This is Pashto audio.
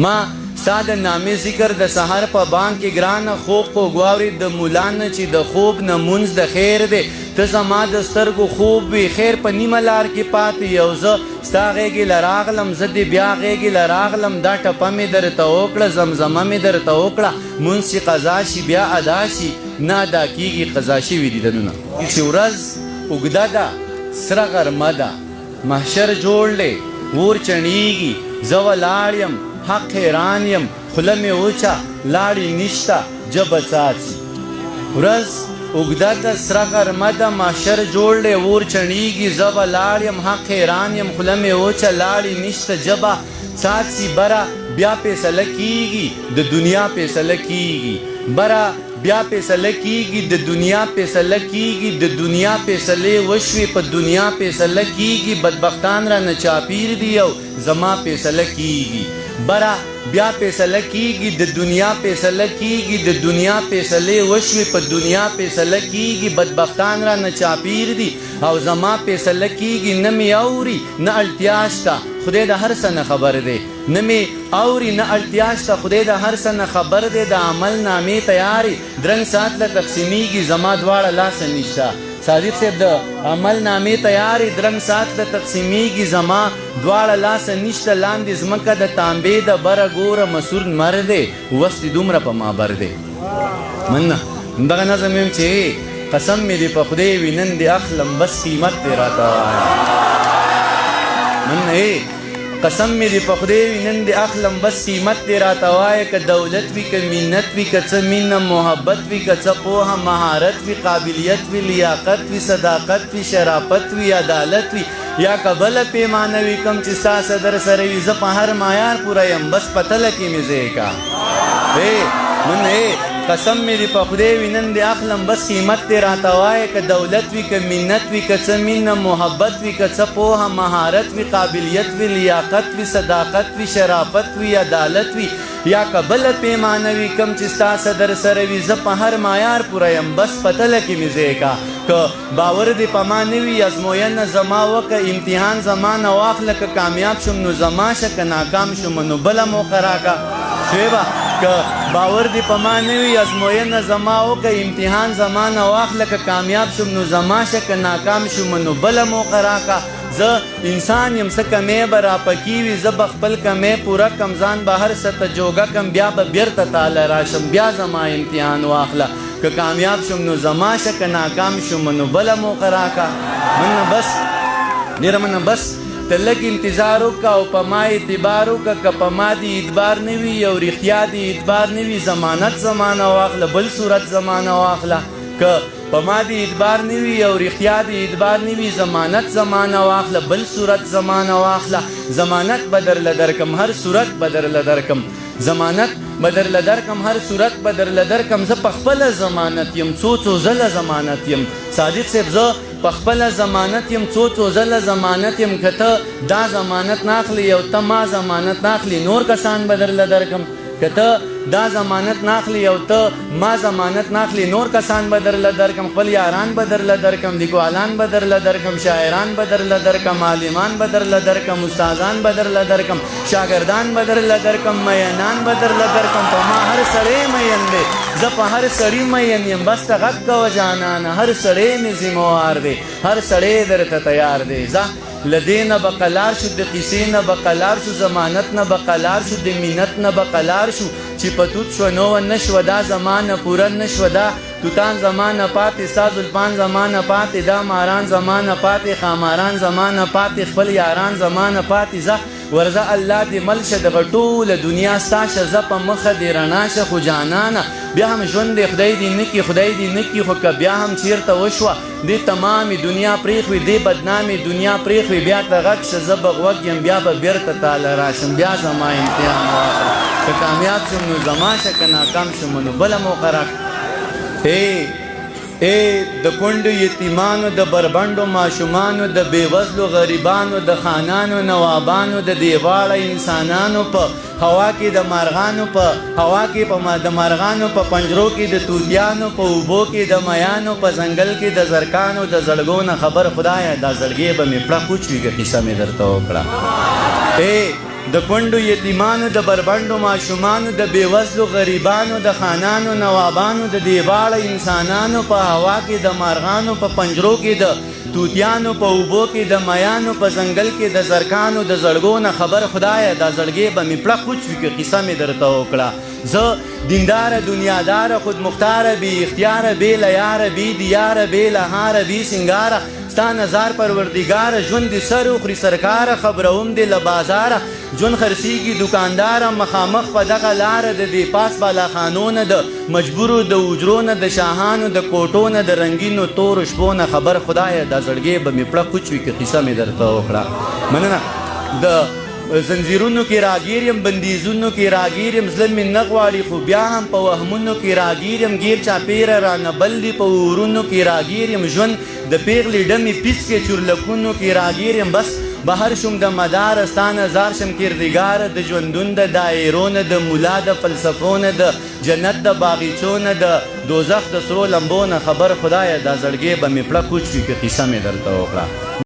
ما ستا د نامې ذکر د سحر په بانګ کې ګرانه خوب خوږ واورې د مولا نه چې د خوب نه مونځ د خیر دی ته زما د سترګو خوب وي خیر په نیمه لار کې پاتې یو زه ستا غېږې له راغلم زه دې بیا غېږې له راغلم دا ټپه مې درته وکړه زمزمه مې درته وکړه مونځ چې قضا شي بیا ادا شي نه ادا کېږي قضا شوي دي دنونه چې ورځ اوږده ده سره غرمه ده محشر جوړ دی اور چڼېږي زه ولاړ یم حق حیران یم خوله مې وچه لاړې نشته ژبه څاڅي ورځ اوږده ده سره غرمه ده محشر جوړ دی اور چڼېږي زه ولاړ یم حق حیران یم خوله مې وچه لاړې نشته ژبه څاڅي بره بیا فیصله کېږي د دنیا فیصله کېږي بره بیا فیصله کېږي د دنیا فیصله کېږي د دنیا فیصلې وشوې په دنیا فیصله کېږي بدبختان رانه چاپیر دي او زما فیصله کېږي بره بیا فیصله کېږي د دنیا فیصله کېږي د دنیا فیصلې وشوې په دنیا فیصله کېږي بدبختان رانه چاپیر دي او زما فیصله کېږي نه مې اوري نه اړتیا شته خدای د هر څه نه خبر دی نه مې اوري نه اړتیا شته خدای د هر څه نه خبر دی د عمل نامې تیارې درنګ ساعت له تقسیمیږي زما دواړه لاسه نشته صادق صاحب د عمل نامې تیارې درنګ ساعت له تقسیمیږي زما دواړه لاسه نشته لاندې ځمکه د تانبې د بره ګوره مسور مر دی وس دې دومره په ما بر دی مننه همدغه نظم یم چې قسم مې دې په خدای وي نن دې اخلم بس قیمت دې راته وایه مننه قسم مې دې په خدای وي نن دې اخلم بس قیمت دې راته وایه که دولت وي که منت وي که څه مینه محبت وي که څه پوهه مهارت وي قابلیت وي لیاقت وي صداقت وي شرافت وي عدالت وي یا که بله پیمانه وي کوم چې ستا صدر سره وي زه په هر معیار پوره یم بس په تله کې مې ځای کا مننه قسم مې دې په خدای وي نن دې اخلم بس قیمت دې راته وایه که دولت وي که منت وي که څه مینه محبت وي که څه پوهه مهارت وي قابلیت وي لیاقت وي صداقت وي شرافت وي عدالت وي یا که بله پیمانه وي کوم چې ستا صدر سره وي زه په هر معیار پوره یم بس په تله کې مې ځای کا که باور دې په ما نه وي ازموینه زما وکه امتحان زما نه واخله که کامیاب شم نو زما شه که ناکام شم نو بله موقع راکه شویبه که باور دې په ما نه وي ازموینه زما وکه امتحان زما نه واخله که کامیاب شم نو زما شه که ناکام شم نو بله موقع راکه زه انسان یم څه کمی به راپکې وي زه به خپل کمی پوره کم ځان به هر څه ته جوګه کم بیا به بیرته تاله راشم بیا زما امتحان واخله که کامیاب شم نو زما شه که ناکام شم نو بله موقع راکه مننه بس ډېره مننه بس ته لږ انتظار وکړه او په ما اعتبار وکړه که په ما دې اعتبار نه وي او رښتیا دې اعتبار نه وي ضمانت زمانه واخله بل صورت زمانه واخله که په ما دې اعتبار نه وي او رښتیا دې اعتبار نه وي ضمانت زمانه واخله بل صورت زمانه واخله ضمانت به درله درکم هر صورت به درله درکم ضمانت به درله درکم هر صورت به درله درکم زه په خپله ضمانت یم څو ځله ضمانت یم صادق صاحب زه په خپله ضمانت یم څو ځله ضمانت یم که ته دا ضمانت ناخلې او ته ما ضمانت ناخلې نور کسان به درله درکم که ته دا ضمانت ناخلی او ته ما ضمانت ناخلی نور کسان به درله درکم خپل یاران به درله درکم لیکوالان به درله درکم شاعران به درله درکم عالمان به درله درکم استادان به درله درکم شاګردان به درله درکم مینان به درله درکم په ما هر سړی مین دی زه په هر سړي مین یم بس ته غږ کوه جانانه هر سړی مې ذموار دی هر سړی درته تیار دی ځه له دې نه به قلار شو د قیسې نه به قلار شو ضمانت نه به قلار شو د مینت نه به قلار شو چې په توت شوه نوه نه شوه دا زمانه پوره نه شوه دا توتان زمانه پاتې ستا زلفان زمانه پاتې دا ماران زمانه پاتې خاماران زمانه پاتې خپل یاران زمانه پاتې ځه ورځه الله دې مل شه دغه ټوله دنیا ستا شه زه په مخه دې رڼا شه خو جانانه بیا هم ژوند دې خدای دې نه کړي خدای دې نه کړي خو که بیا هم چېرته وشوه دې تمامې دنیا پرېښوي دې بدنامې دنیا پرېښوي بیا ته غږ شه زه به غوږ یم بیا به بیرته تاله راشم بیا زما امتحان واخله که کامیاب شم نو زما شه که ناکام شم نو بله موقع راکړه د کونډو یتیمانو د بربنډو ماشومانو د بېوزلو غریبانو د خانانو نوابانو د دې واړه انسانانو په هوا کې د مارغانو په هوا کې د مارغانو په پنجرو کې د توتیانو په اوبو کې د میانو په ځنګل کې د زرکانو د زړګو نه خبر خدایه دا زړګې به مې پړه کوچ وي که قصه مې درته وکړه د کونډو یتیمانو د بربنډو ماشومانو د بېوزلو غریبانو د خانانو نوابانو د دیواړه انسانانو په هوا کې د مارغانو په پنجرو کې د توتیانو په اوبو کې د میانو په ځنګل کې د زرکانو د زړګو نه خبر خدایه دا زړګې به مې پړه خوچ وي که قصه مې درته وکړه زه دینداره دنیاداره خودمختاره بې اختیاره بې له یاره بې دیاره بې له هاره بې سینګاره ستا نظار پروردګاره ژوند دې سر وخوري سرکاره خبروم دې له بازاره ژوند خرڅېږي دوکانداره مخامخ په دغه لاره د دې پاس بالاخانو نه د مجبورو د اجرو نه د شاهانو د کوټو نه د رنګینو تورو شپو نه خبر خدایه دا زړګې به مې پړه کوچ وي که قصه مې درته وکړه مننه د زنځیرونو کې راګیر یم بندیزونو کې راګیر یم زړه مې نه غواړي خو بیا هم په وهمونو کې راګیر یم ګیر چاپېره رانه بل دي په اورونو کې راګیر یم ژوند د پیغلې ډمې پیڅ کې چورلکونو کې راګیر یم بس بهر شوم د مدار ستا نظار شم کردګاره د ژوندون د دایرو نه د ملا د فلسفو نه د جنت د باغیچو نه د دوزخ د سرو لمبو نه خبر خدایه دا زړګې به مې پړه کوچ وي که قصه مې درته وکړه